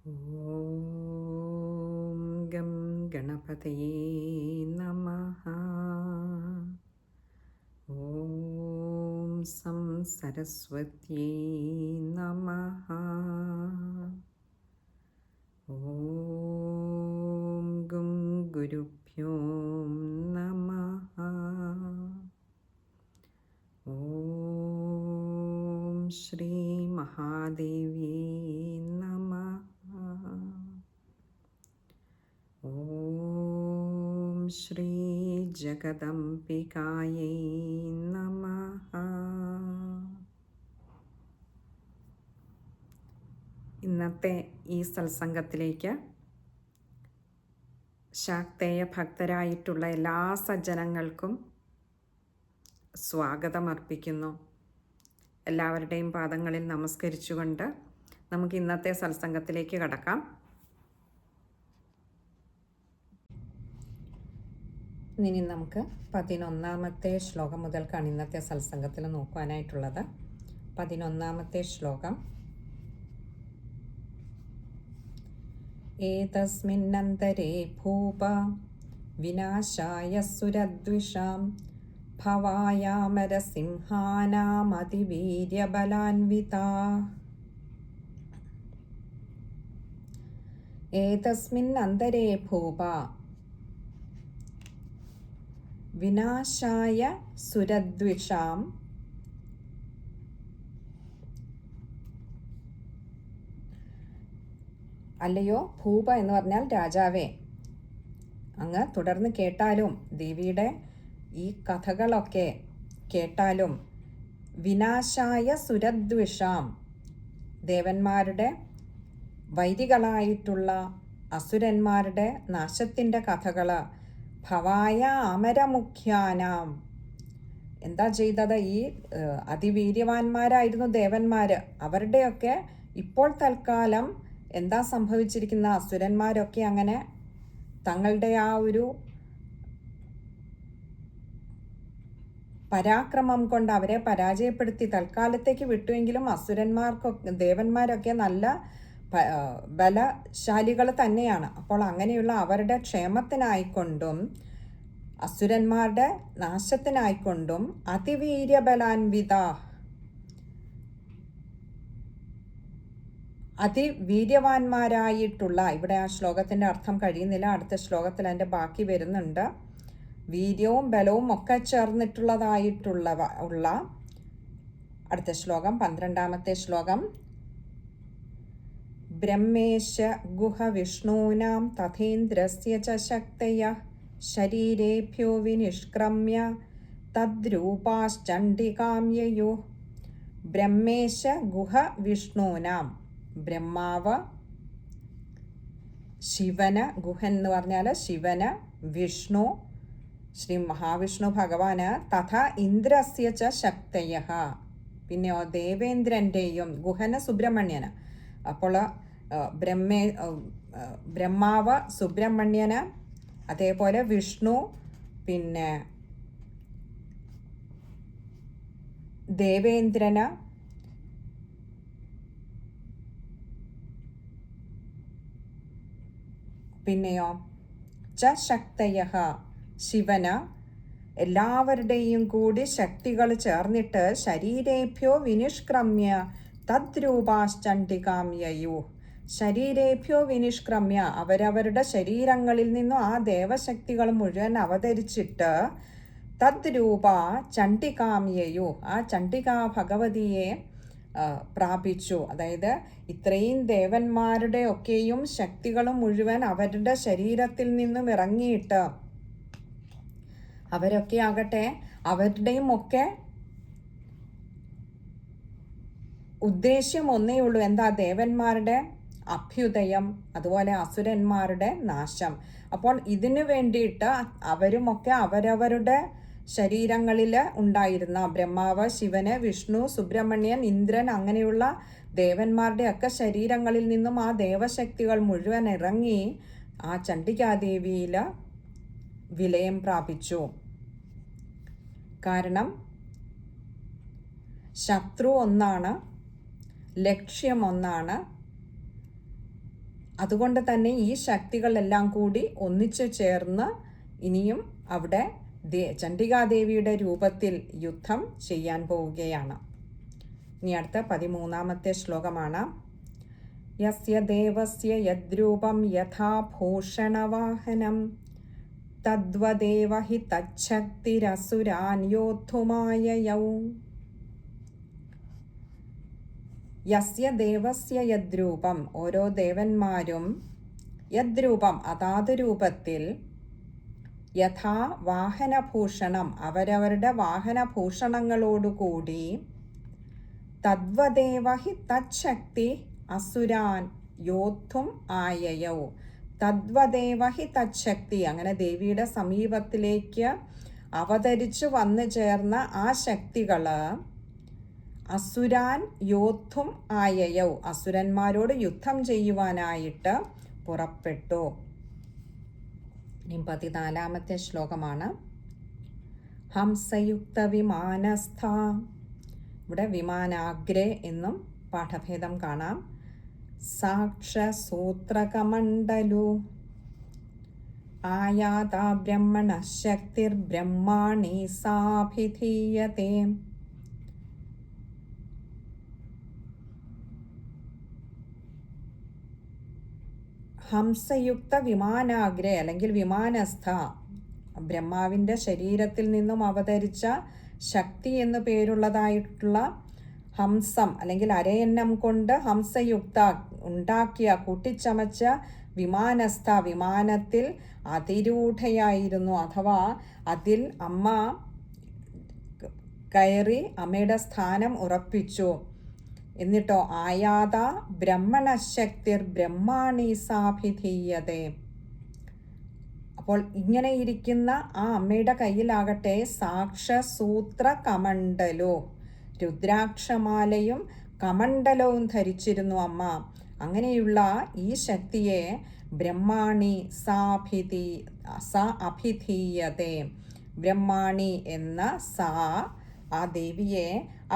ഓം gum ഗണപതയേ നമഃ. ഓം some സരസ്വത്യേ നമഃ. ഓം ഗും ഗുരുഭ്യോ നമഃ. ഓം ശ്രീ മഹാദേവ്യേ നമഃ. ഓം ശ്രീ ജഗദംബികായൈ നമഃ. ഇന്നത്തെ ഈ സത്സംഗത്തിലേക്ക് ശാക്തേയ ഭക്തരായിട്ടുള്ള എല്ലാ സജ്ജനങ്ങൾക്കും സ്വാഗതമർപ്പിക്കുന്നു. എല്ലാവരുടെയും പാദങ്ങളിൽ നമസ്കരിച്ചുകൊണ്ട് നമുക്ക് ഇന്നത്തെ സത്സംഗത്തിലേക്ക് കടക്കാം. ഇനി നമുക്ക് 11ാമത്തെ ശ്ലോകം മുതൽക്കാണ് ഇന്നത്തെ സത്സംഗത്തിൽ നോക്കുവാനായിട്ടുള്ളത്. 11ാമത്തെ ശ്ലോകം. ഏതസ്മിന്നന്തരേ ഭൂപ വിനാശായ സുരദ്വിഷാം ഭവായാമരസിംഹാനാമതിവീര്യബലാൻവിതാ. ഏതസ്മിന്നന്തരേ ഭൂപ വിനാശായ സുരദ്വിഷാം അല്ലയോ ഭൂപ എന്ന് പറഞ്ഞാൽ രാജാവേ, അങ്ങ് തുടർന്ന് കേട്ടാലും ദേവിയുടെ ഈ കഥകളൊക്കെ കേട്ടാലും വിനാശായ സുരദ്വിഷാം ദേവന്മാരുടെ വൈരികളായിട്ടുള്ള അസുരന്മാരുടെ നാശത്തിൻ്റെ കഥകൾ ഭവായ അമരമുഖ്യാനാം. എന്താ ചെയ്തത്? ഈ അതിവീര്യവാന്മാരായിരുന്നു ദേവന്മാർ. അവരുടെയൊക്കെ ഇപ്പോൾ തൽക്കാലം എന്താ സംഭവിച്ചിരിക്കുന്ന? അസുരന്മാരൊക്കെ അങ്ങനെ തങ്ങളുടെ ആ ഒരു പരാക്രമം കൊണ്ട് അവരെ പരാജയപ്പെടുത്തി തൽക്കാലത്തേക്ക് വിട്ടുവെങ്കിലും ദേവന്മാരൊക്കെ നല്ല ബലശാലികൾ തന്നെയാണ്. അപ്പോൾ അങ്ങനെയുള്ള അവരുടെ ക്ഷേമത്തിനായിക്കൊണ്ടും അസുരന്മാരുടെ നാശത്തിനായിക്കൊണ്ടും അതിവീര്യബലാൻവിത, അതിവീര്യവാന്മാരായിട്ടുള്ള, ഇവിടെ ആ ശ്ലോകത്തിൻ്റെ അർത്ഥം കഴിയുന്നില്ല, അടുത്ത ശ്ലോകത്തിൽ അതിൻ്റെ ബാക്കി വരുന്നുണ്ട്. വീര്യവും ബലവും ഒക്കെ ചേർന്നിട്ടുള്ളതായിട്ടുള്ള അടുത്ത ശ്ലോകം 12ാമത്തെ ശ്ലോകം. ബ്രഹ്മേശ ഗുഹ വിഷ്ണൂനാം തഥേന്ദ്രസ്യ ച ശക്തയഃ ശരീരേഭ്യോ വിനിഷ്ക്രമ്യ തദ്രൂപാശ്ചണ്ഡികാം യയുഃ. ബ്രഹ്മേശ ഗുഹ വിഷ്ണൂനാം, ബ്രഹ്മാവ് ശിവന്, ഗുഹൻ എന്ന് പറഞ്ഞാൽ ശിവന്, വിഷ്ണു ശ്രീ മഹാവിഷ്ണു ഭഗവാന്, തഥ ഇന്ദ്രസ്യ ച ശക്തയഃ, പിന്നെയോ ദേവേന്ദ്രൻ്റെയും, ഗുഹന് സുബ്രഹ്മണ്യന്. അപ്പോൾ ബ്രഹ്മാവ് സുബ്രഹ്മണ്യന്, അതേപോലെ വിഷ്ണു, പിന്നെ ദേവേന്ദ്രന്, പിന്നെയോ ച ശക്തയഃ, ശിവന്, എല്ലാവരുടെയും കൂടി ശക്തികൾ ചേർന്നിട്ട് ശരീരേഭ്യോ വിനിഷ്ക്രമ്യ തദ്രൂപാശ്ചണ്ഡികാം യയുഃ. ശരീരേഭ്യോ വിനിഷ്ക്രമ്യ, അവരവരുടെ ശരീരങ്ങളിൽ നിന്നും ആ ദേവശക്തികൾ മുഴുവൻ അവതരിച്ചിട്ട് തദ്രൂപ ചണ്ഡികാം യയുഃ, ആ ചണ്ഡികാ ഭഗവതിയെ പ്രാപിച്ചു. അതായത് ഇത്രയും ദേവന്മാരുടെ ഒക്കെയും ശക്തികളും മുഴുവൻ അവരുടെ ശരീരത്തിൽ നിന്നും ഇറങ്ങിയിട്ട് അവരൊക്കെ ആകട്ടെ അവരുടെയും ഒക്കെ ഉദ്ദേശ്യം ഒന്നേ ഉള്ളൂ. എന്താ? ദേവന്മാരുടെ അഭ്യുദയം, അതുപോലെ അസുരന്മാരുടെ നാശം. അപ്പോൾ ഇതിനു വേണ്ടിയിട്ട് അവരുമൊക്കെ അവരവരുടെ ശരീരങ്ങളിൽ ഉണ്ടായിരുന്ന ബ്രഹ്മാവ്, ശിവന്, വിഷ്ണു, സുബ്രഹ്മണ്യൻ, ഇന്ദ്രൻ, അങ്ങനെയുള്ള ദേവന്മാരുടെ ഒക്കെ ശരീരങ്ങളിൽ നിന്നും ആ ദേവശക്തികൾ മുഴുവൻ ഇറങ്ങി ആ ചണ്ഡികാദേവിയിൽ വിലയം പ്രാപിച്ചു. കാരണം ശത്രു ഒന്നാണ്, ലക്ഷ്യം ഒന്നാണ്, അതുകൊണ്ട് തന്നെ ഈ ശക്തികളെല്ലാം കൂടി ഒന്നിച്ചു ചേർന്ന് ഇനിയും അവിടെ ചണ്ഡികാദേവിയുടെ രൂപത്തിൽ യുദ്ധം ചെയ്യാൻ പോവുകയാണ്. ഇനി അടുത്ത 13ാമത്തെ ശ്ലോകമാണ്. യസ്യ ദേവസ്യ യദ്രൂപം യഥാ ഭൂഷണവാഹനം തദ്വദേവ ഹി തച്ഛക്തിരസുരാൻ യോദ്ധുമായയൗ. യസ്യ ദേവസ്യ യദ്രൂപം, ഓരോ ദേവന്മാരും യദ്രൂപം അതാത് രൂപത്തിൽ, യഥാ വാഹനഭൂഷണം അവരവരുടെ വാഹനഭൂഷണങ്ങളോടുകൂടി, തദ്വദേവ ഹി തച്ഛക്തി അസുരാൻ യോദ്ധും ആയയൗ. തദ്വദേവ ഹി തച്ഛക്തി, അങ്ങനെ ദേവിയുടെ സമീപത്തിലേക്ക് അവതരിച്ചു വന്നു ചേർന്ന ആ ശക്തികള് അസുരാൻ യോദ്ധും ആയയൗ, അസുരന്മാരോട് യുദ്ധം ചെയ്യുവാനായിട്ട് പുറപ്പെട്ടു. ഇനി 14ാമത്തെ ശ്ലോകമാണ്. ഹംസയുക്ത വിമാനസ്ഥ, ഇവിടെ വിമാനാഗ്രേ എന്നും പാഠഭേദം കാണാം. സാക്ഷസൂത്രകമണ്ഡലു ആയാതാ ബ്രഹ്മണ ശക്തിർബ്രഹ്മാണി സാഭിധീയതേ. ഹംസയുക്ത വിമാനാഗ്രേ അല്ലെങ്കിൽ വിമാനസ്ഥ, ബ്രഹ്മാവിൻ്റെ ശരീരത്തിൽ നിന്നും അവതരിച്ച ശക്തി എന്നു പേരുള്ളതായിട്ടുള്ള ഹംസം അല്ലെങ്കിൽ അരയന്നം കൊണ്ട് ഹംസയുക്ത ഉണ്ടാക്കിയ കൂട്ടിച്ചമച്ച വിമാനസ്ഥ, വിമാനത്തിൽ അതിരൂഢയായിരുന്നു. അഥവാ അതിൽ അമ്മ കയറി അമ്മയുടെ സ്ഥാനം ഉറപ്പിച്ചു. എന്നിട്ടോ ആയാത ബ്രഹ്മണശക്തിർ ബ്രഹ്മാണി സാഭിധീയതേ. അപ്പോൾ ഇങ്ങനെ ഇരിക്കുന്ന ആ അമ്മയുടെ കയ്യിലാകട്ടെ സാക്ഷസൂത്ര കമണ്ഡലോ, രുദ്രാക്ഷമാലയും കമണ്ഡലവും ധരിച്ചിരുന്നു അമ്മ. അങ്ങനെയുള്ള ഈ ശക്തിയെ ബ്രഹ്മാണി അഭിധീയതേ, ബ്രഹ്മാണി എന്ന ആ ദേവിയെ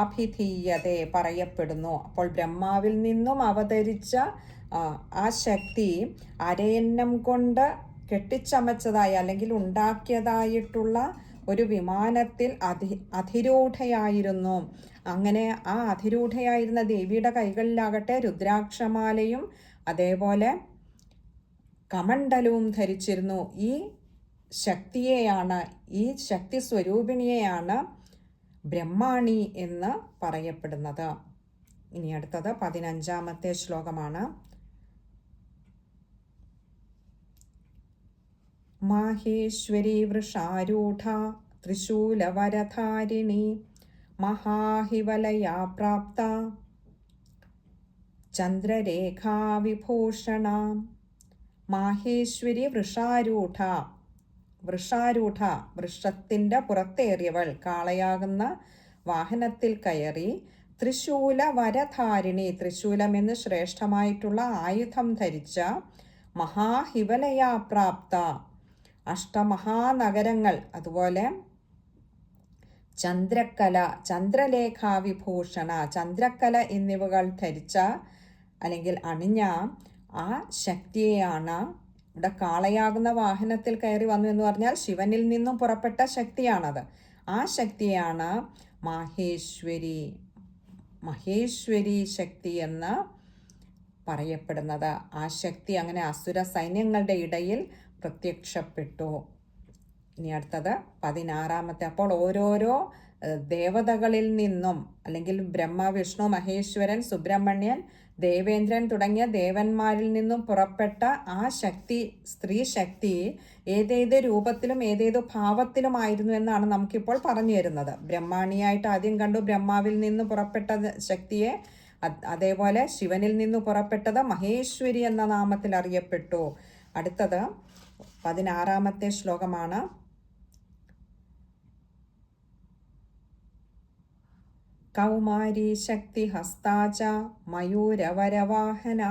അഭിധീയതേ പറയപ്പെടുന്നു. അപ്പോൾ ബ്രഹ്മാവിൽ നിന്നും അവതരിച്ച ആ ശക്തി അരയന്നം കൊണ്ട് കെട്ടിച്ചമച്ചതായി അല്ലെങ്കിൽ ഉണ്ടാക്കിയതായിട്ടുള്ള ഒരു വിമാനത്തിൽ അധിരൂഢയായിരുന്നു. അങ്ങനെ ആ അധിരൂഢയായിരുന്ന ദേവിയുടെ കൈകളിലാകട്ടെ രുദ്രാക്ഷമാലയും അതേപോലെ കമണ്ഡലവും ധരിച്ചിരുന്നു. ഈ ശക്തിയെയാണ്, ഈ ശക്തി സ്വരൂപിണിയെയാണ് ബ്രഹ്മാണി എന്ന് പറയപ്പെടുന്നത്. ഇനി അടുത്തത് 15ാമത്തെ ശ്ലോകമാണ്. മാഹേശ്വരി വൃഷാരൂഢ ത്രിശൂലവരധാരിണി മഹാഹിവലയാ പ്രാപ്ത ചന്ദ്രരേഖാവിഭൂഷണ. മാഹേശ്വരി വൃഷാരൂഢ, വൃഷാരൂഢ വൃഷത്തിൻ്റെ പുറത്തേറിയവൾ, കാളയാകുന്ന വാഹനത്തിൽ കയറി, ത്രിശൂല വരധാരിണി ത്രിശൂലമെന്ന് ശ്രേഷ്ഠമായിട്ടുള്ള ആയുധം ധരിച്ച, മഹാഹിവലയാ പ്രാപ്ത അഷ്ടമഹാനഗരങ്ങൾ, അതുപോലെ ചന്ദ്രക്കല ചന്ദ്രലേഖാവിഭൂഷണ ചന്ദ്രക്കല എന്നിവകൾ ധരിച്ച അല്ലെങ്കിൽ അണിഞ്ഞ ആ ശക്തിയെയാണ്, ഇവിടെ കാളയാകുന്ന വാഹനത്തിൽ കയറി വന്നു എന്ന് പറഞ്ഞാൽ ശിവനിൽ നിന്നും പുറപ്പെട്ട ശക്തിയാണത്. ആ ശക്തിയാണ് മഹേശ്വരി ശക്തി എന്ന് പറയപ്പെടുന്നത്. ആ ശക്തി അങ്ങനെ അസുര സൈന്യങ്ങളുടെ ഇടയിൽ പ്രത്യക്ഷപ്പെട്ടു. ഇനി അടുത്തത് 16ാമത്തെ. അപ്പോൾ ഓരോരോ ദേവതകളിൽ നിന്നും അല്ലെങ്കിൽ ബ്രഹ്മ, വിഷ്ണു, മഹേശ്വരൻ, സുബ്രഹ്മണ്യൻ, ദേവേന്ദ്രൻ തുടങ്ങിയ ദേവന്മാരിൽ നിന്നും പുറപ്പെട്ട ആ ശക്തി, സ്ത്രീ ശക്തി ഏതേത് രൂപത്തിലും ഏതേത് ഭാവത്തിലുമായിരുന്നു എന്നാണ് നമുക്കിപ്പോൾ പറഞ്ഞു തരുന്നത്. ബ്രഹ്മാണിയായിട്ട് ആദ്യം കണ്ടു ബ്രഹ്മാവിൽ നിന്ന് പുറപ്പെട്ട ശക്തിയെ, അതേപോലെ ശിവനിൽ നിന്ന് പുറപ്പെട്ടത് മഹേശ്വരി എന്ന നാമത്തിൽ അറിയപ്പെട്ടു. അടുത്തത് 16ാമത്തെ ശ്ലോകമാണ്. കൗമാരി ശക്തി ഹസ്താച മയൂരവരവാഹന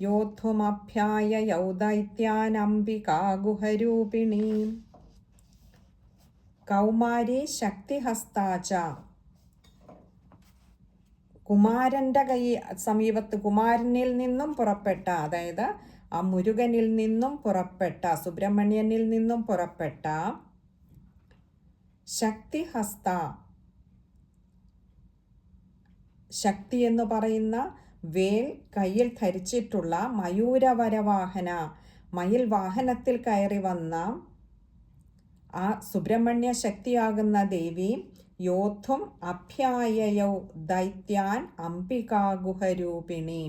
യോദ്ധുമഭ്യായയൗ ദൈത്യാനംബികാ ഗുഹരൂപിണി. കൗമാരി ശക്തി ഹസ്താച, കുമാരൻ്റെ സമീപത്ത് കുമാരനിൽ നിന്നും പുറപ്പെട്ട, അതായത് ആ മുരുകനിൽ നിന്നും പുറപ്പെട്ട, സുബ്രഹ്മണ്യനിൽ നിന്നും പുറപ്പെട്ട ശക്തിഹസ്ത, ശക്തി എന്ന് പറയുന്ന വേൽ കയ്യിൽ ധരിച്ചിട്ടുള്ള മയൂരവരവാഹന, മയിൽ വാഹനത്തിൽ കയറി വന്ന ആ സുബ്രഹ്മണ്യ ശക്തിയാകുന്ന ദേവി യോദ്ധും അഭ്യായയൗ ദൈത്യാൻ അംബികാഗുഹരൂപിണി.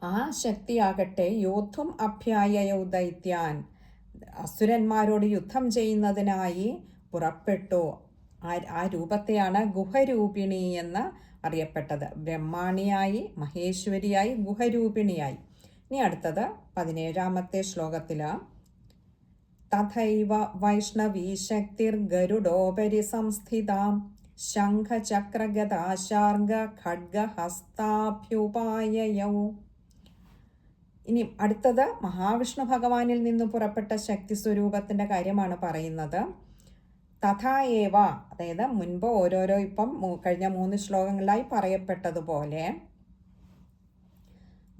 ആ ശക്തിയാകട്ടെ യോദ്ധും അഭ്യായയൗ ദൈത്യാൻ, അസുരന്മാരോട് യുദ്ധം ചെയ്യുന്നതിനായി പുറപ്പെട്ടു. ആ രൂപത്തെയാണ് ഗുഹരൂപിണി എന്ന് അറിയപ്പെട്ടത്. ബ്രഹ്മാണിയായി, മഹേശ്വരിയായി, ഗുഹരൂപിണിയായി. ഇനി അടുത്തത് 17ാമത്തെ ശ്ലോകത്തില് തഥൈവ വൈഷ്ണവീ ശക്തിർ ഗരുഡോപരി സംസ്ഥിത ശംഖചക്രഗദാശാർഗ ഖഡ്ഗഹസ്താഭ്യുപായയൗ. ഇനി അടുത്തത് മഹാവിഷ്ണു ഭഗവാനിൽ നിന്ന് പുറപ്പെട്ട ശക്തി സ്വരൂപത്തിൻ്റെ കാര്യമാണ് പറയുന്നത്. തഥായേവ, അതായത് മുൻപ് ഓരോരോ ഇപ്പം കഴിഞ്ഞ 3 ശ്ലോകങ്ങളിലായി പറയപ്പെട്ടതുപോലെ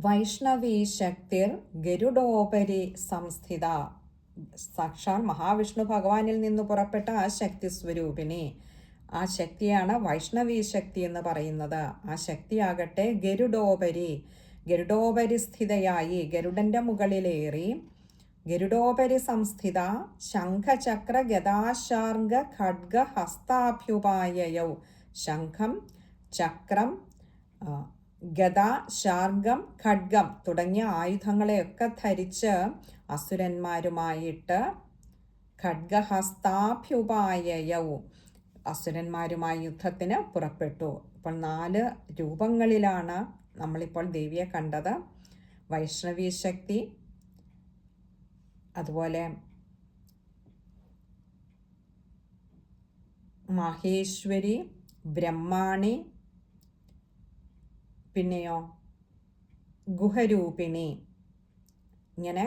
വൈഷ്ണവീ ശക്തിർ ഗരുഡോപരി സംസ്ഥിത, സാക്ഷാൽ മഹാവിഷ്ണു ഭഗവാനിൽ നിന്ന് പുറപ്പെട്ട ആ ശക്തി സ്വരൂപിണി, ആ ശക്തിയാണ് വൈഷ്ണവീ ശക്തി എന്ന് പറയുന്നത്. ആ ശക്തിയാകട്ടെ ഗരുഡോപരി, ഗരുഡോപരി സ്ഥിതയായി, ഗരുഡന്റെ മുകളിലേറി, ഗരുഡോപരി സംസ്ഥിത ശംഖചക്ര ഗദാശാർഗ ഖഡ്ഗ ഹസ്താഭ്യുപായയൗ. ശംഖം, ചക്രം, ഗദ, ശാർഗം, ഖഡ്ഗം തുടങ്ങിയ ആയുധങ്ങളെയൊക്കെ ധരിച്ച് അസുരന്മാരുമായിട്ട് ഖഡ്ഗഹസ്താഭ്യുപായയൗ, അസുരന്മാരുമായി യുദ്ധത്തിന് പുറപ്പെട്ടു. ഇപ്പോൾ 4 രൂപങ്ങളിലാണ് നമ്മളിപ്പോൾ ദേവിയെ കണ്ടത്. വൈഷ്ണവീ ശക്തി, അതുപോലെ മഹേശ്വരി, ബ്രഹ്മാണി, പിന്നെയോ ഗുഹരൂപിണി. ഇങ്ങനെ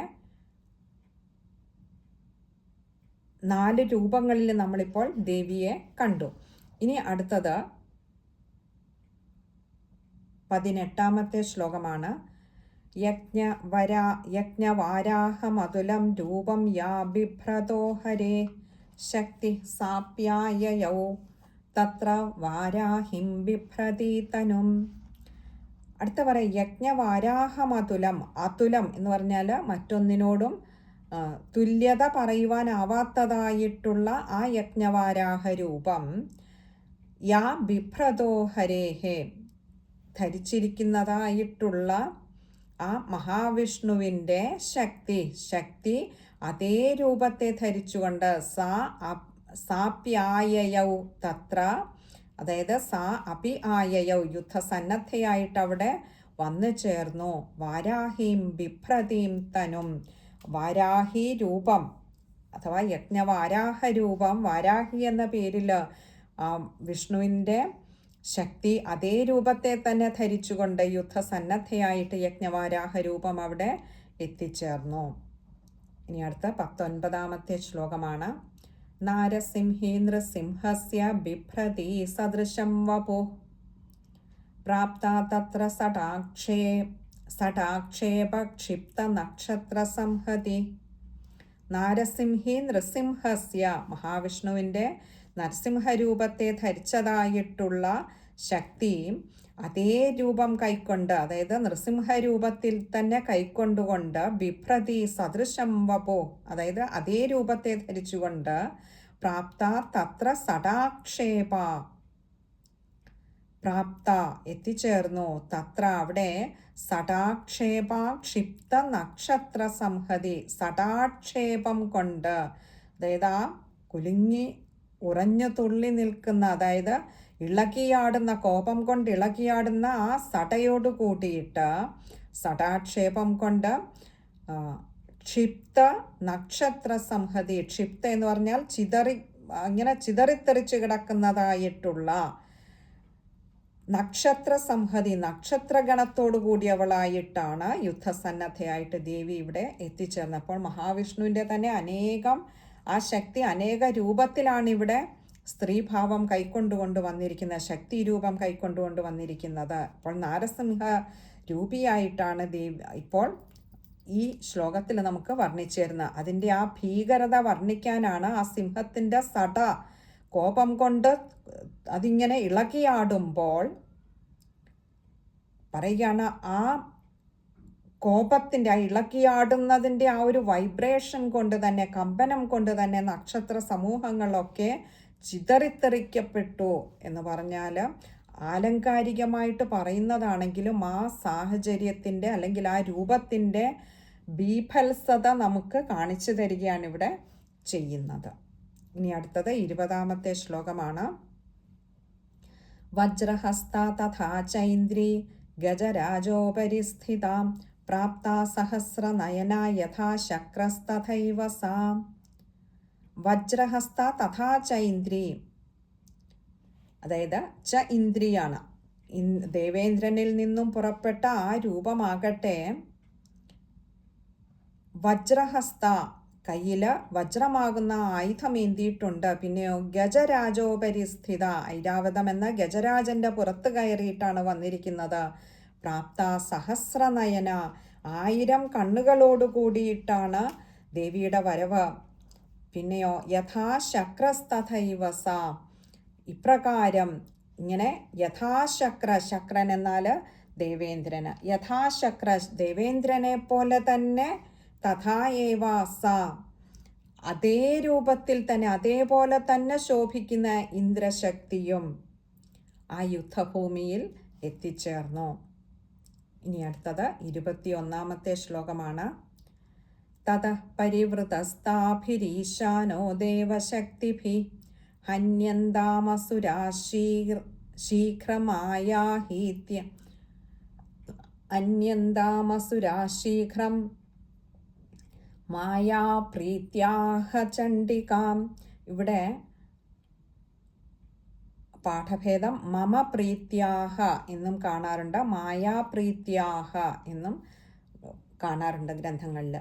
4 രൂപങ്ങളിൽ നമ്മളിപ്പോൾ ദേവിയെ കണ്ടു. ഇനി അടുത്തത് 18ാമത്തെ ശ്ലോകമാണ്. യജ്ഞവാരാഹമതുലം രൂപം യാ ബിഭ്രതോ ഹരേ ശക്തി സാപ്യായയൗ തത്ര വാരാഹിം ബിഭ്രതി തനും. അടുത്ത പറയാം യജ്ഞവാരാഹമതുലം. അതുലം എന്ന് പറഞ്ഞാൽ മറ്റൊന്നിനോടും തുല്യത പറയുവാനാവാത്തതായിട്ടുള്ള ആ യജ്ഞവാരാഹ രൂപം യാ ബിഭ്രതോ ഹരേഹേ, ധരിച്ചിരിക്കുന്നതായിട്ടുള്ള ആ മഹാവിഷ്ണുവിൻ്റെ ശക്തി അതേ രൂപത്തെ ധരിച്ചുകൊണ്ട് സാപ്യായയൗ തത്ര, അതായത് സാ അപി ആയയൗ, യുദ്ധസന്നദ്ധയായിട്ട് അവിടെ വന്നു ചേർന്നു. വാരാഹീം ബിഭ്രതീം തനും, വാരാഹി രൂപം അഥവാ യജ്ഞവാരാഹ രൂപം, വാരാഹി എന്ന പേരിൽ വിഷ്ണുവിൻ്റെ ശക്തി അതേ രൂപത്തെ തന്നെ ധരിച്ചുകൊണ്ട് യുദ്ധസന്നദ്ധയായിട്ട് യജ്ഞവാരാഹ രൂപം അവിടെ എത്തിച്ചേർന്നു. ഇനി അടുത്ത 19ാമത്തെ ശ്ലോകമാണ്. നാരസിംഹേന്ദ്രസിംഹസ്യ ബിഭ്രതി സദൃശം വപു പ്രാപ്ത തത്ര സടാക്ഷേപ ക്ഷിപ്ത നക്ഷത്ര സംഹതി. നാരസിംഹി നൃസിംഹസ്യ, മഹാവിഷ്ണുവിൻ്റെ നരസിംഹരൂപത്തെ ധരിച്ചതായിട്ടുള്ള ശക്തി അതേ രൂപം കൈക്കൊണ്ട്, അതായത് നൃസിംഹരൂപത്തിൽ തന്നെ കൈക്കൊണ്ടുകൊണ്ട് ബിഭ്രതി സദൃശം വപോ, അതായത് അതേ രൂപത്തെ ധരിച്ചുകൊണ്ട് പ്രാപ്ത തത്ര സടാക്ഷേപ, പ്രാപ്ത എത്തിച്ചേർന്നു, തത്ര അവിടെ സടാക്ഷേപ ക്ഷിപ്ത നക്ഷത്ര സംഹതി, സടാക്ഷേപം കൊണ്ട്, അതായത് ആ കുലുങ്ങി ഉറഞ്ഞു തുള്ളി നിൽക്കുന്ന, അതായത് ഇളകിയാടുന്ന, കോപം കൊണ്ട് ഇളകിയാടുന്ന ആ സടയോട് കൂടിയിട്ട് സടാക്ഷേപം കൊണ്ട് ക്ഷിപ്ത നക്ഷത്ര സംഹതി, ക്ഷിപ്ത എന്ന് പറഞ്ഞാൽ ഇങ്ങനെ ചിതറിത്തെറിച്ച് കിടക്കുന്നതായിട്ടുള്ള നക്ഷത്ര സംഹതി, നക്ഷത്രഗണത്തോടു കൂടിയവളായിട്ടാണ് യുദ്ധസന്നദ്ധയായിട്ട് ദേവി ഇവിടെ എത്തിച്ചേർന്നപ്പോൾ മഹാവിഷ്ണുവിൻ്റെ തന്നെ ആ ശക്തി അനേക രൂപത്തിലാണ് ഇവിടെ സ്ത്രീഭാവം കൈക്കൊണ്ടുകൊണ്ട് വന്നിരിക്കുന്നത്, ശക്തി രൂപം കൈക്കൊണ്ടുകൊണ്ട് വന്നിരിക്കുന്നത്. അപ്പോൾ നാരസിംഹ രൂപിയായിട്ടാണ് ദേവി ഇപ്പോൾ ഈ ശ്ലോകത്തിൽ നമുക്ക് വർണ്ണിച്ചു തരുന്നത്. അതിൻ്റെ ആ ഭീകരത വർണ്ണിക്കാനാണ് ആ സിംഹത്തിൻ്റെ സട കോപം കൊണ്ട് അതിങ്ങനെ ഇളകിയാടുമ്പോൾ പറയുകയാണ്, ആ കോപത്തിൻ്റെ, ആ ഇളക്കിയാടുന്നതിൻ്റെ ആ ഒരു വൈബ്രേഷൻ കൊണ്ട് തന്നെ, കമ്പനം കൊണ്ട് തന്നെ നക്ഷത്ര സമൂഹങ്ങളൊക്കെ ചിതറിത്തെറിക്കപ്പെട്ടു എന്ന് പറഞ്ഞാൽ ആലങ്കാരികമായിട്ട് പറയുന്നതാണെങ്കിലും ആ സാഹചര്യത്തിൻ്റെ അല്ലെങ്കിൽ ആ രൂപത്തിൻ്റെ ബീഭത്സത നമുക്ക് കാണിച്ചു തരികയാണ് ഇവിടെ ചെയ്യുന്നത്. ഇനി അടുത്തത് 20-ാമത്തെ ശ്ലോകമാണ്. വജ്രഹസ്ത തഥാ ചൈന്ദ്രി ഗജരാജോപരി സ്ഥിതാം പ്രാപ്താ സഹസ്രനയന യഥാ ശക്രസ്തഥൈവ സാ. വജ്രഹസ്ത തഥാ ചൈന്ദ്രി, അതായത് ച ഇന്ദ്രിയാണ്. ദേവേന്ദ്രനിൽ നിന്നും പുറപ്പെട്ട ആ രൂപമാകട്ടെ വജ്രഹസ്ത, കയ്യിൽ വജ്രമാകുന്ന ആയുധമേന്തിയിട്ടുണ്ട്. പിന്നെയോ ഗജരാജോപരിസ്ഥിത, ഐരാവതം എന്ന ഗജരാജന്റെ പുറത്ത് കയറിയിട്ടാണ് വന്നിരിക്കുന്നത്. പ്രാപ്ത സഹസ്രനയന, 1000 കണ്ണുകളോട് കൂടിയിട്ടാണ് ദേവിയുടെ വരവ്. പിന്നെയോ യഥാശക്രസ്തഥൈവസ, ഇപ്രകാരം ഇങ്ങനെ യഥാശക്ര, ശക്രൻ എന്നാൽ ദേവേന്ദ്രന്, യഥാശക്ര ദേവേന്ദ്രനെ പോലെ തന്നെ തഥാ ഏവ സ, അതേ രൂപത്തിൽ തന്നെ അതേപോലെ തന്നെ ശോഭിക്കുന്ന ഇന്ദ്രശക്തിയും ആ യുദ്ധഭൂമിയിൽ എത്തിച്ചേർന്നു. ഇനി അടുത്തത് 21-ാമത്തെ ശ്ലോകമാണ്. തതഃ പരിവൃതസ്താഭിരീശാനോ ദേവശക്തിഭി അന്യന്താമസുരാശീഘ്രം മായാപ്രീത്യാഹ ചണ്ഡികാം. ഇവിടെ പാഠഭേദം മമ പ്രീത്യാഹ എന്നും കാണാറുണ്ട്, മായാപ്രീത്യാഹ എന്നും കാണാറുണ്ട് ഗ്രന്ഥങ്ങളിൽ.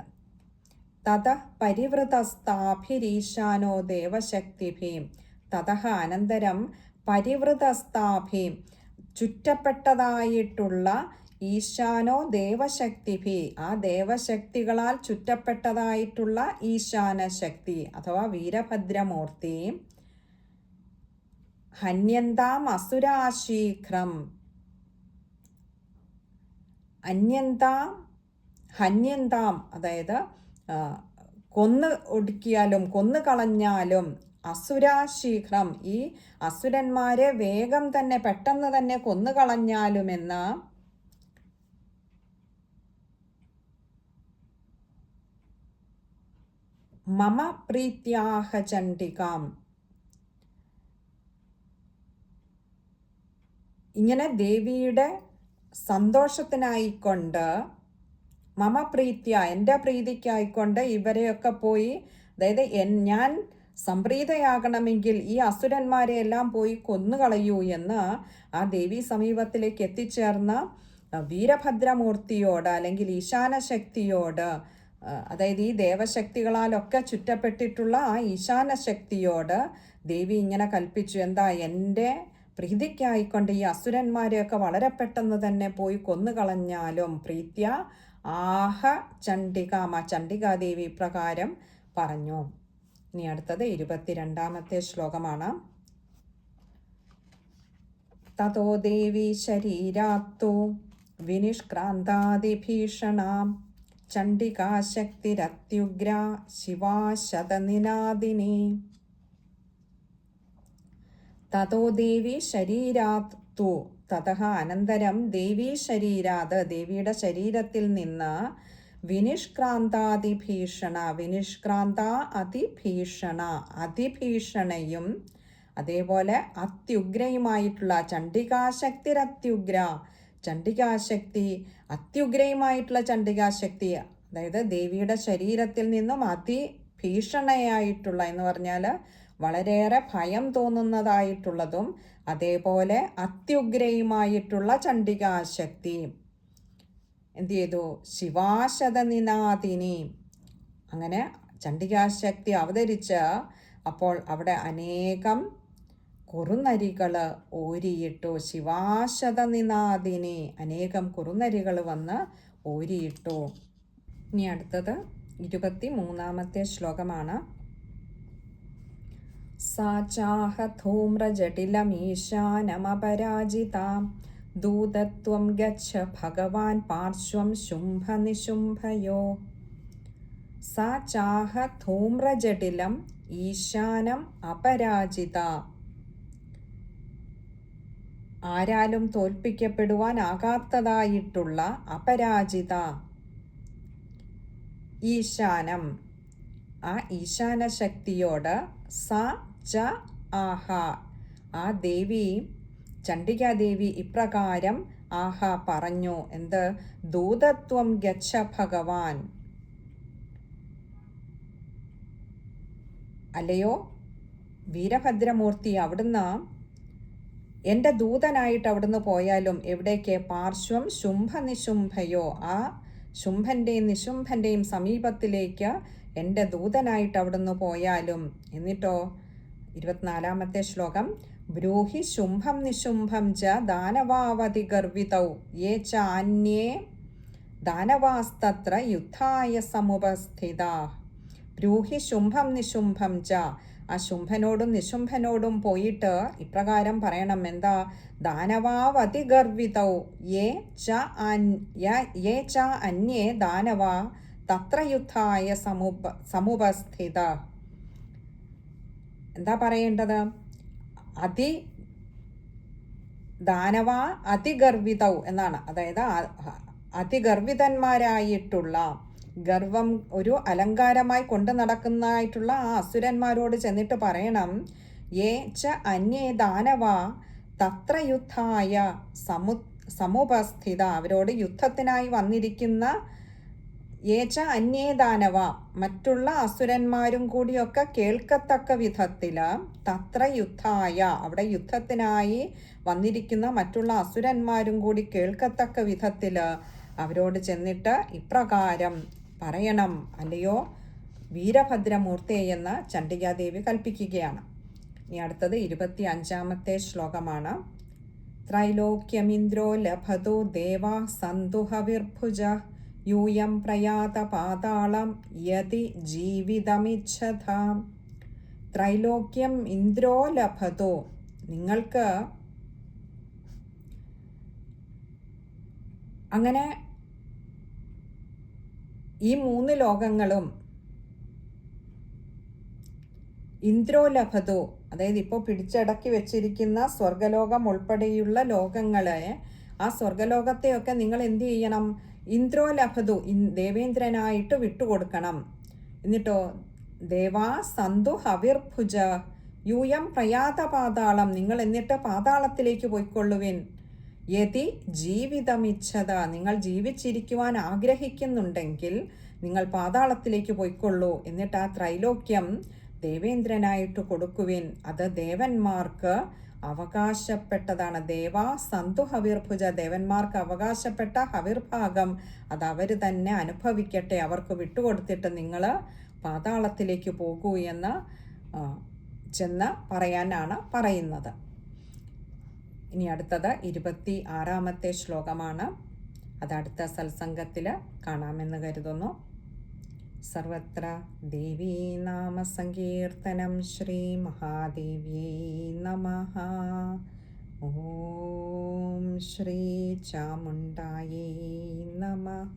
തതഃ പരിവൃതസ്താഭിരീശാനോ ദേവശക്തിഭീം, തതഃ അനന്തരം പരിവൃതസ്താഭീം ചുറ്റപ്പെട്ടതായിട്ടുള്ള ഈശാനോ ദേവശക്തിഭി, ആ ദേവശക്തികളാൽ ചുറ്റപ്പെട്ടതായിട്ടുള്ള ഈശാന ശക്തി അഥവാ വീരഭദ്രമൂർത്തി, ഹന്യന്താം അസുരാശീഘ്രം, ഹന്യന്താം അതായത് കൊന്നു ഒടുക്കിയാലും കൊന്നു കളഞ്ഞാലും, അസുരാശീഘ്രം ഈ അസുരന്മാരെ വേഗം തന്നെ പെട്ടെന്ന് തന്നെ കൊന്നു കളഞ്ഞാലുമെന്ന് മമ പ്രീത്യാഹ ചണ്ഡികാം, ഇങ്ങനെ ദേവിയുടെ സന്തോഷത്തിനായിക്കൊണ്ട് മമ പ്രീത്യ, എൻ്റെ പ്രീതിക്കായിക്കൊണ്ട് ഇവരെയൊക്കെ പോയി, അതായത് ഞാൻ സംപ്രീതയാകണമെങ്കിൽ ഈ അസുരന്മാരെ എല്ലാം പോയി കൊന്നുകളയൂ എന്ന് ആ ദേവീ സമീപത്തിലേക്ക് എത്തിച്ചേർന്ന വീരഭദ്രമൂർത്തിയോട് അല്ലെങ്കിൽ ഈശാനശക്തിയോട്, അതായത് ഈ ദേവശക്തികളാലൊക്കെ ചുറ്റപ്പെട്ടിട്ടുള്ള ആ ഈശാനശക്തിയോട് ദേവി ഇങ്ങനെ കൽപ്പിച്ചു, എന്താ, എൻ്റെ പ്രീതിക്കായിക്കൊണ്ട് ഈ അസുരന്മാരെയൊക്കെ വളരെ പെട്ടെന്ന് തന്നെ പോയി കൊന്നുകളഞ്ഞാലും പ്രീത്യ ആഹ ചണ്ഡികാമ, ചണ്ഡികാദേവി പ്രകാരം പറഞ്ഞു. ഇനി അടുത്തത് 22-ാമത്തെ ശ്ലോകമാണ്. തതോ ദേവി ശരീരാത്തു വിനിഷ്ക്രാന്താതിഭീഷണാം ചണ്ഡികാശക്തിരത്യുഗ്ര ശിവാശതനിനാദിനി. തതോ ദേവി ശരീരാത്തു, തതഃ അനന്തരം ദേവീ ശരീരാത്, ദേവിയുടെ ശരീരത്തിൽ നിന്ന് വിനിഷ്ക്രാന്താതിഭീഷണ, വിനിഷ്ക്രാന്ത അതിഭീഷണ, അതിഭീഷണയും അതേപോലെ അത്യുഗ്രയുമായിട്ടുള്ള ചണ്ഡികാശക്തിരത്യുഗ്ര, ചണ്ഡികാശക്തി അത്യുഗ്രയുമായിട്ടുള്ള ചണ്ഡികാശക്തി, അതായത് ദേവിയുടെ ശരീരത്തിൽ നിന്നും അതിഭീഷണയായിട്ടുള്ള എന്ന് പറഞ്ഞാൽ വളരെയേറെ ഭയം തോന്നുന്നതായിട്ടുള്ളതും അതേപോലെ അത്യുഗ്രയുമായിട്ടുള്ള ചണ്ഡികാശക്തി എന്ത് ചെയ്തു, ശിവാശതനിനാദിനി, അങ്ങനെ ചണ്ഡികാശക്തി അവതരിച്ച് അപ്പോൾ അവിടെ അനേകം കുറുനരികൾ ഓരിയിട്ടു. ശിവാശതനിനാദിനി, അനേകം കുറുനരികൾ വന്ന് ഓരിയിട്ടു. ഇനി അടുത്തത് 23-ാമത്തെ ശ്ലോകമാണ്. സാ ചാഹ ധൂമ്രജടിലമീശാനമപരാജിതാം ദൂതത്വം ഗച്ഛ ഭഗവാൻ പാർശ്വം ശുംഭ നിശുംഭയോ. സാ ചാഹ ധൂമ്രജടിലം ഈശാനം അപരാജിത. ആരാലും തോൽപ്പിക്കപ്പെടുവാനാകാത്തതായിട്ടുള്ള അപരാജിത. ഈശാനം, ആ ഈശാന ശക്തിയോട് സ ച ആഹ, ആ ദേവി ചണ്ഡികാദേവി ഇപ്രകാരം ആഹ പറഞ്ഞു. എന്ത്? ദൂതത്വം ഗച്ഛ ഭഗവാൻ, അല്ലയോ വീരഭദ്രമൂർത്തി, അവിടുന്ന് എൻ്റെ ദൂതനായിട്ട് അവിടുന്ന് പോയാലും എവിടേക്ക്? പാർശ്വം ശുംഭ നിശുംഭയോ, ആ ശുംഭൻ്റെയും നിശുംഭൻ്റെയും സമീപത്തിലേക്ക് എൻ്റെ ദൂതനായിട്ട് അവിടുന്ന് പോയാലും. എന്നിട്ടോ 24-ാമത്തെ ശ്ലോകം. ബ്രൂഹി ശുംഭം നിശുംഭം ച ദാനവാവതി ഗർവിതൗ യേ ച അന്യേ ദാനവാസ്തത്ര യുദ്ധായ സമുപസ്ഥിതാ. ബ്രൂഹി ശുംഭം നിശുംഭം ച, ആ ശുംഭനോടും നിശുംഭനോടും പോയിട്ട് ഇപ്രകാരം പറയണം. എന്താ? ദാനവാവതി ഗർവിതൗ യേ ച അന്യേ ദാനവാ തത്ര യുദ്ധായ സമുപസ്ഥിത. എന്താ പറയേണ്ടത്? ദാനവാ അതിഗർവിതൗ എന്നാണ്. അതായത് അതിഗർവിതന്മാരായിട്ടുള്ള, ഗർവം ഒരു അലങ്കാരമായി കൊണ്ട് നടക്കുന്നതായിട്ടുള്ള ആ അസുരന്മാരോട് ചെന്നിട്ട് പറയണം. യേ ച അന്യേ ദാനവാ തത്ര യുദ്ധായ സമുപസ്ഥിത, അവരോട് യുദ്ധത്തിനായി വന്നിരിക്കുന്ന യേച്ച അന്യേ ദാനവ, മറ്റുള്ള അസുരന്മാരും കൂടിയൊക്കെ കേൾക്കത്തക്ക വിധത്തിൽ, തത്ര യുദ്ധായ, അവിടെ യുദ്ധത്തിനായി വന്നിരിക്കുന്ന മറ്റുള്ള അസുരന്മാരും കൂടി കേൾക്കത്തക്ക വിധത്തിൽ അവരോട് ചെന്നിട്ട് ഇപ്രകാരം പറയണം, അല്ലയോ വീരഭദ്രമൂർത്തി എന്ന് ചണ്ഡികാദേവി കൽപ്പിക്കുകയാണ്. ഇനി അടുത്തത് 25-ാമത്തെ ശ്ലോകമാണ്. ത്രൈലോക്യമിന്ദ്രോ ലഭതോ ദേവാ സന്തുഹവിർഭുജ യൂയം പ്രയാത പാതാളം യതി ജീവിതമിച്ഛത. ത്രൈലോക്യം ഇന്ദ്രോ ലഭതോ, നിങ്ങൾക്ക് അങ്ങനെ ഈ 3 ലോകങ്ങളും ഇന്ദ്രോ ലഭതോ, അതായത് ഇപ്പോൾ പിടിച്ചടക്കി വെച്ചിരിക്കുന്ന സ്വർഗലോകം ഉൾപ്പെടെയുള്ള ലോകങ്ങളെ, ആ സ്വർഗലോകത്തെയൊക്കെ നിങ്ങൾ എന്ത് ചെയ്യണം? ഇന്ദ്രോ ലഭതു, ദേവേന്ദ്രനായിട്ട് വിട്ടുകൊടുക്കണം. എന്നിട്ടോ ദേവാ സന്തു ഹവിർഭുജ യൂയം പ്രയാത പാതാളം, നിങ്ങൾ എന്നിട്ട് പാതാളത്തിലേക്ക് പോയിക്കൊള്ളുവിൻ. യതി ജീവിതമിച്ഛത, നിങ്ങൾ ജീവിച്ചിരിക്കുവാൻ ആഗ്രഹിക്കുന്നുണ്ടെങ്കിൽ നിങ്ങൾ പാതാളത്തിലേക്ക് പോയിക്കൊള്ളൂ. എന്നിട്ട് ആ ത്രൈലോക്യം ദേവേന്ദ്രനായിട്ട് കൊടുക്കുവിൻ. അത് ദേവന്മാർക്ക് അവകാശപ്പെട്ടതാണ്. ദേവാ സന്തു ഹവിർഭുജ, ദേവന്മാർക്ക് അവകാശപ്പെട്ട ഹവിർഭാഗം അത് അവർ തന്നെ അനുഭവിക്കട്ടെ, അവർക്ക് വിട്ടുകൊടുത്തിട്ട് നിങ്ങൾ പാതാളത്തിലേക്ക് പോകൂ എന്ന് ചെന്ന് പറയാനാണ് പറയുന്നത്. ഇനി അടുത്തത് 26-ാമത്തെ ശ്ലോകമാണ്. അത് അടുത്ത സത്സംഗത്തിൽ കാണാമെന്ന് കരുതുന്നു. സർവത്ര ദേവീ നാമ സങ്കീർത്തനം. ശ്രീ മഹാദേവ്യൈ നമഃ. ഓം ശ്രീ ചാമുണ്ഡായൈ നമഃ.